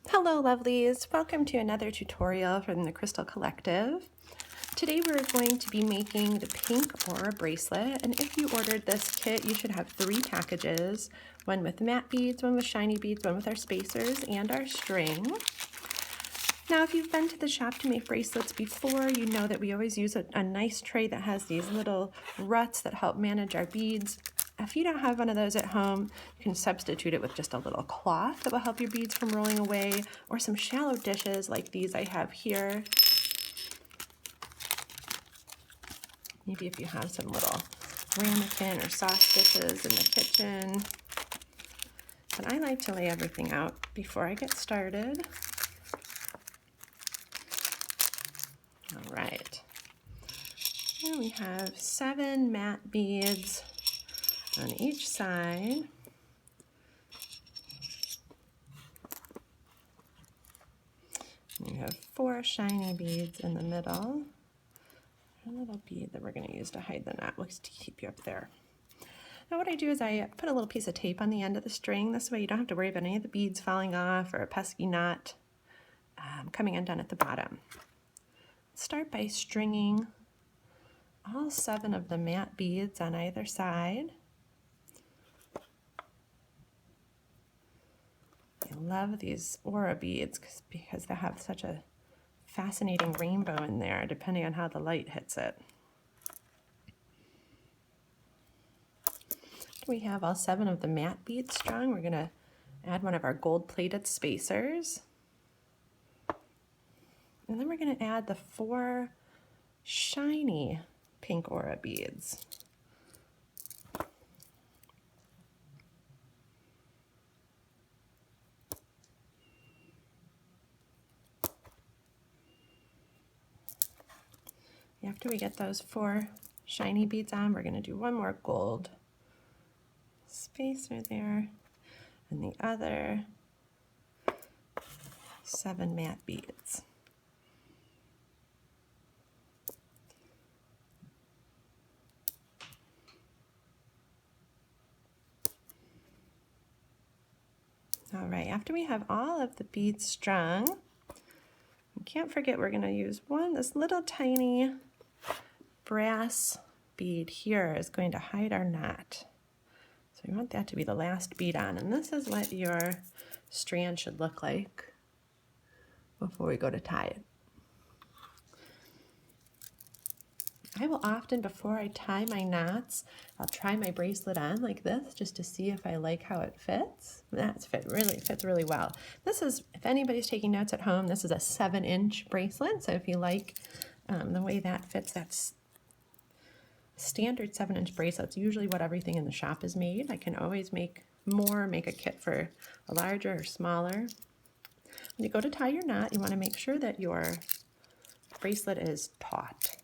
Hello lovelies, welcome to another tutorial from the Crystal Collective. Today we're going to be making the pink aura bracelet, and if you ordered this kit you should have 3 packages, one with matte beads, one with shiny beads, one with our spacers and our string. Now if you've been to the shop to make bracelets before, you know that we always use a nice tray that has these little ruts that help manage our beads. If you don't have one of those at home, you can substitute it with just a little cloth that will help your beads from rolling away, or some shallow dishes like these I have here. Maybe if you have some little ramekin or sauce dishes in the kitchen. But I like to lay everything out before I get started. All right. Here we have 7 matte beads on each side. You have 4 shiny beads in the middle. A little bead that we're going to use to hide the knot, looks to keep you up there. Now what I do is I put a little piece of tape on the end of the string. This way you don't have to worry about any of the beads falling off or a pesky knot coming undone at the bottom. Start by stringing all 7 of the matte beads on either side. I love these aura beads because they have such a fascinating rainbow in there depending on how the light hits it. We have all 7 of the matte beads strung. We're going to add one of our gold-plated spacers. And then we're going to add the 4 shiny pink aura beads. After we get those 4 shiny beads on, we're going to do one more gold spacer there, and the other 7 matte beads. All right, after we have all of the beads strung, you can't forget we're going to use this little tiny brass bead here is going to hide our knot. So we want that to be the last bead on, and this is what your strand should look like before we go to tie it. I will often, before I tie my knots, I'll try my bracelet on like this just to see if I like how it fits. That's fits really well. This is, if anybody's taking notes at home, this is a 7-inch bracelet, so if you like the way that fits, that's standard 7-inch bracelets, usually what everything in the shop is made. I can always make a kit for a larger or smaller. When you go to tie your knot, you want to make sure that your bracelet is taut.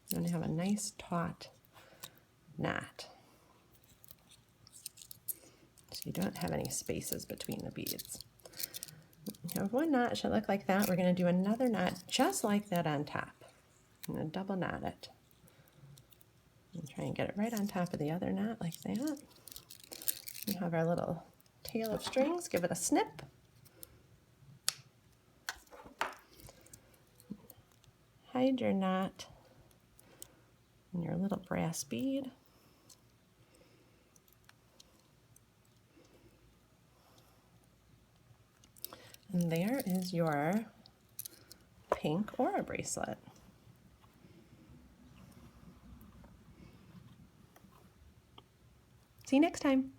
You want to have a nice taut knot, so you don't have any spaces between the beads. You have one knot, it should look like that. We're going to do another knot just like that on top. I'm going to double knot it. And try and get it right on top of the other knot like that. We have our little tail of strings, give it a snip. Hide your knot in your little brass bead. And there is your pink aura bracelet. See you next time.